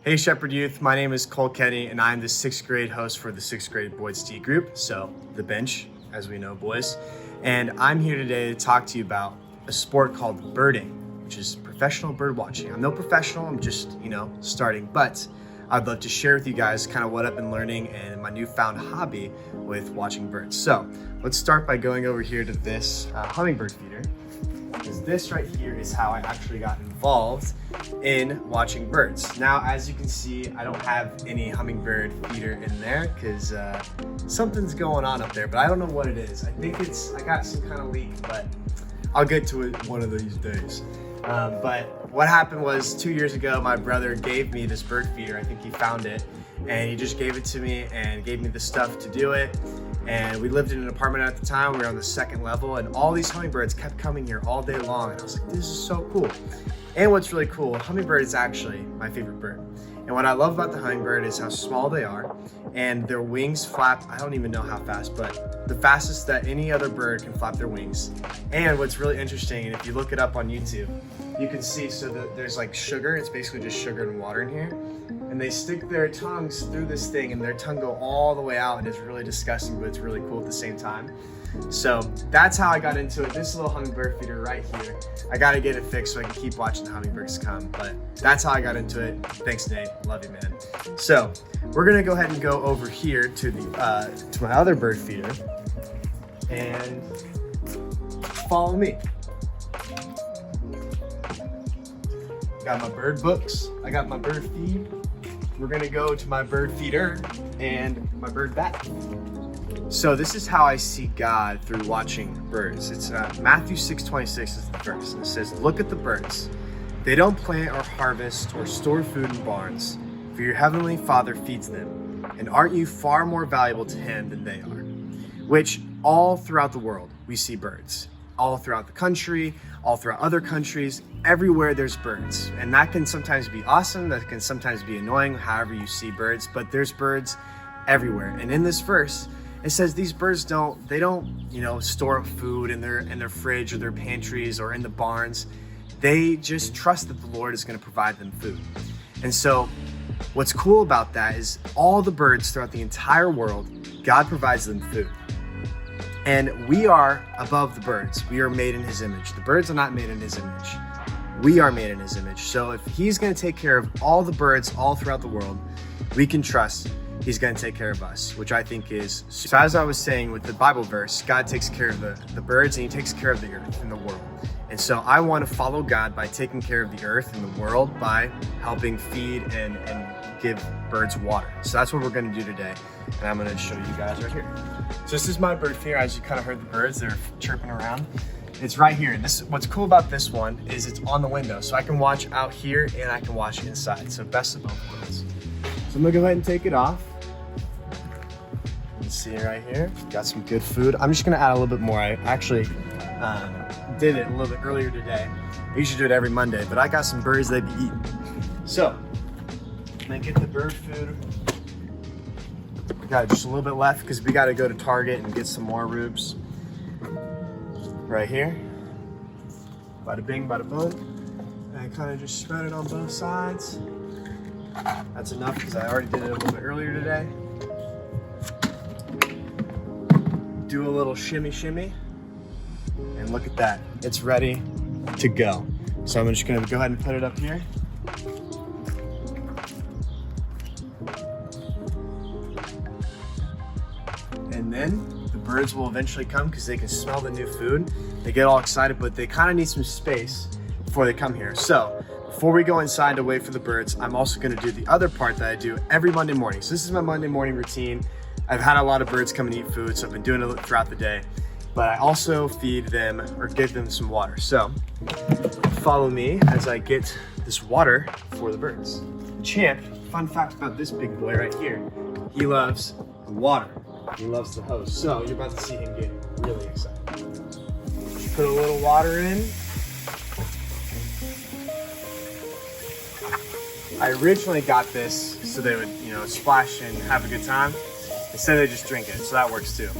Hey Shepherd Youth, my name is Cole Kenny and I'm the 6th grade host for the 6th grade Boys D group, so the bench, as we know, boys. And I'm here today to talk to you about a sport called birding, which is professional bird watching. I'm no professional, I'm just, starting, but I'd love to share with you guys kind of what I've been learning and my newfound hobby with watching birds. So let's start by going over here to this hummingbird feeder, because this right here is how I actually got involved in watching birds. Now, as you can see, I don't have any hummingbird feeder in there because something's going on up there, but I don't know what it is. I think I got some kind of leak, but I'll get to it one of these days. But what happened was 2 years ago, my brother gave me this bird feeder. I think he found it and he just gave it to me and gave me the stuff to do it. And we lived in an apartment at the time. We were on the 2nd level and all these hummingbirds kept coming here all day long. And I was like, this is so cool. And what's really cool, hummingbird is actually my favorite bird. And what I love about the hummingbird is how small they are and their wings flap, I don't even know how fast, but the fastest that any other bird can flap their wings. And what's really interesting, and if you look it up on YouTube, you can see, so that there's like sugar, it's basically just sugar and water in here. And they stick their tongues through this thing and their tongue go all the way out, and it's really disgusting, but it's really cool at the same time. So that's how I got into it. This little hummingbird feeder right here, I gotta get it fixed so I can keep watching the hummingbirds come, but that's how I got into it. Thanks, Nate, love you, man. So we're gonna go ahead and go over here to the to my other bird feeder and follow me. Got my bird books, I got my bird feed. We're gonna go to my bird feeder and my bird bath. So this is how I see God through watching birds. It's Matthew 6:26 is the verse. And it says, look at the birds. They don't plant or harvest or store food in barns, for your heavenly Father feeds them. And aren't you far more valuable to him than they are? Which all throughout the world, we see birds. All throughout the country, all throughout other countries, everywhere there's birds. And that can sometimes be awesome, that can sometimes be annoying, however you see birds, but there's birds everywhere. And in this verse, it says these birds don't store up food in their fridge or their pantries or in the barns. They just trust that the Lord is going to provide them food. And so what's cool about that is all the birds throughout the entire world, God provides them food. And we are above the birds. We are made in his image. The birds are not made in his image. We are made in his image. So if he's going to take care of all the birds all throughout the world, we can trust he's going to take care of us, which I think is, so as I was saying with the Bible verse, God takes care of the birds and he takes care of the earth and the world. And so I want to follow God by taking care of the earth and the world by helping feed and give birds water. So that's what we're going to do today. And I'm going to show you guys right here. So this is my bird feeder. As you kind of heard the birds, they're chirping around. It's right here. And what's cool about this one is it's on the window. So I can watch out here and I can watch inside. So best of both worlds. So I'm going to go ahead and take it off. See right here, got some good food. I'm just gonna add a little bit more. I actually did it a little bit earlier today. I usually do it every Monday, but I got some birds they'd be eating. So I'm gonna get the bird food. We got just a little bit left because we got to go to Target and get some more rubes. Right here, bada bing, bada boom. And I kind of just spread it on both sides. That's enough because I already did it a little bit earlier today. Do a little shimmy, and look at that. It's ready to go. So I'm just gonna go ahead and put it up here. And then the birds will eventually come because they can smell the new food. They get all excited, but they kind of need some space before they come here. So before we go inside to wait for the birds, I'm also gonna do the other part that I do every Monday morning. So this is my Monday morning routine. I've had a lot of birds come and eat food, so I've been doing it throughout the day, but I also feed them or give them some water. So follow me as I get this water for the birds. Champ, fun fact about this big boy right here, he loves the water. He loves the hose. So you're about to see him get really excited. Put a little water in. I originally got this so they would, splash and have a good time. Instead they just drink it, so that works too.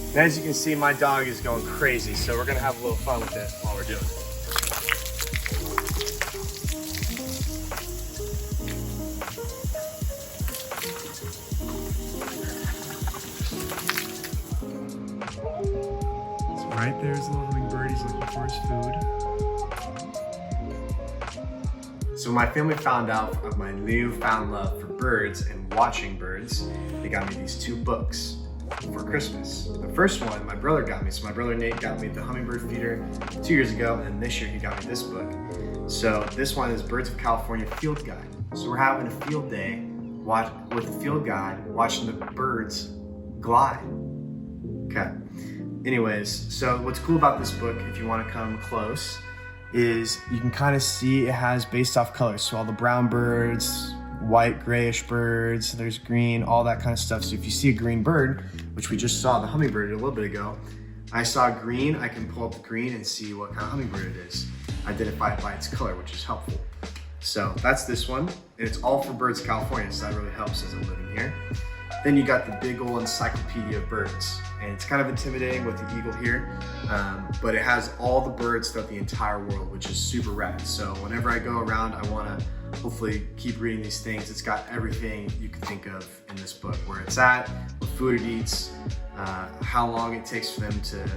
And as you can see, my dog is going crazy, so we're gonna have a little fun with it while we're doing it. right there's the little hummingbird. He's looking for his food. So my family found out of my newfound love for birds and watching birds. They got me these 2 books for Christmas. The first one my brother got me. So my brother Nate got me the Hummingbird Feeder 2 years ago, and this year he got me this book. So this one is Birds of California Field Guide. So we're having a field day with a field guide, watching the birds glide. Okay. Anyways, so what's cool about this book, if you want to come close, is you can kind of see it has based off colors. So all the brown birds, white, grayish birds, there's green, all that kind of stuff. So if you see a green bird, which we just saw the hummingbird a little bit ago, I saw green, I can pull up the green and see what kind of hummingbird it is. Identify it by its color, which is helpful. So that's this one, and it's all for Birds of California, so that really helps as I'm living here. Then you got the big old encyclopedia of birds, and it's kind of intimidating with the eagle here, but it has all the birds throughout the entire world, which is super rad. So whenever I go around, I want to hopefully keep reading these things. It's got everything you can think of in this book, where it's at, what food it eats, how long it takes for them to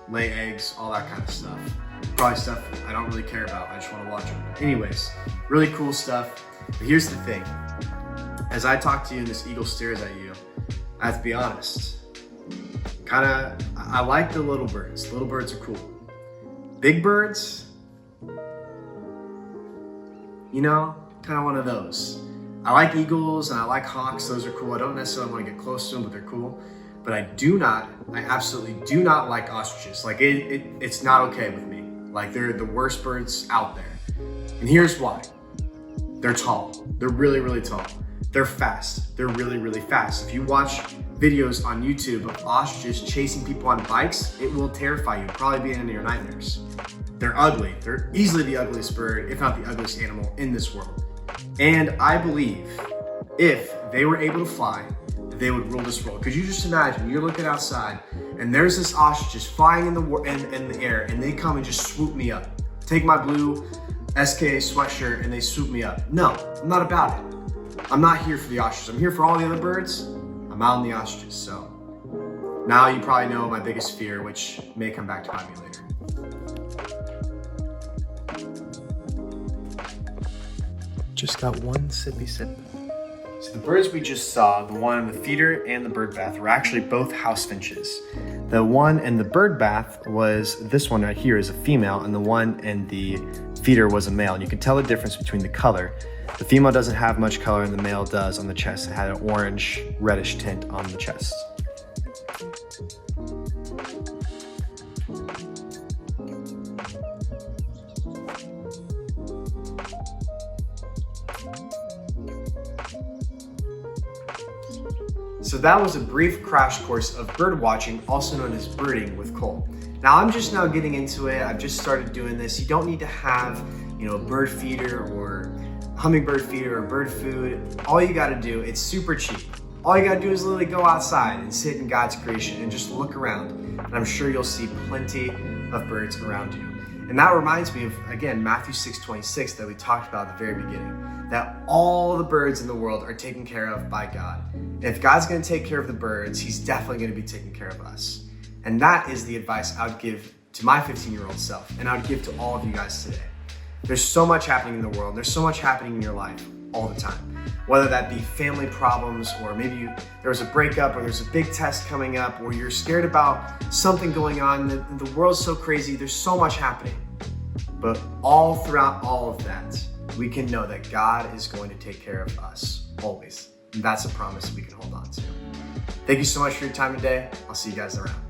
lay eggs, all that kind of stuff. Probably stuff I don't really care about, I just want to watch them. Anyways, really cool stuff. But here's the thing. As I talk to you and this eagle stares at you, I have to be honest. I like the little birds. Little birds are cool. Big birds, you know, kind of one of those. I like eagles and I like hawks, those are cool. I don't necessarily want to get close to them, but they're cool. But I absolutely do not like ostriches. Like it's not okay with me. Like they're the worst birds out there. And here's why. They're tall. They're really, really tall. They're fast. They're really, really fast. If you watch videos on YouTube of ostriches chasing people on bikes, it will terrify you, probably be in your nightmares. They're ugly. They're easily the ugliest bird, if not the ugliest animal in this world. And I believe if they were able to fly, they would rule this world. Could you just imagine, you're looking outside and there's this ostrich just flying in the air, and they come and just swoop me up. Take my blue SK sweatshirt and they swoop me up. No, I'm not about it. I'm not here for the ostriches. I'm here for all the other birds. I'm out on the ostriches. So now you probably know my biggest fear, which may come back to bite me later. Just got one sippy sip. So the birds we just saw, the one in the feeder and the bird bath, were actually both house finches. The one in the bird bath was this one right here is a female, and the one in the feeder was a male. And you can tell the difference between the color. The female doesn't have much color and the male does on the chest. It had an orange reddish tint on the chest. So that was a brief crash course of bird watching, also known as birding with Cole. Now I'm just now getting into it. I've just started doing this. You don't need to have, a bird feeder or hummingbird feeder or bird food. All you gotta do, it's super cheap. All you gotta do is literally go outside and sit in God's creation and just look around. And I'm sure you'll see plenty of birds around you. And that reminds me of, again, Matthew 6:26 that we talked about at the very beginning, that all the birds in the world are taken care of by God. And if God's gonna take care of the birds, he's definitely gonna be taking care of us. And that is the advice I would give to my 15-year-old self, and I would give to all of you guys today. There's so much happening in the world. There's so much happening in your life all the time. Whether that be family problems, or maybe there was a breakup, or there's a big test coming up, or you're scared about something going on. The world's so crazy. There's so much happening. But all throughout all of that, we can know that God is going to take care of us always. And that's a promise we can hold on to. Thank you so much for your time today. I'll see you guys around.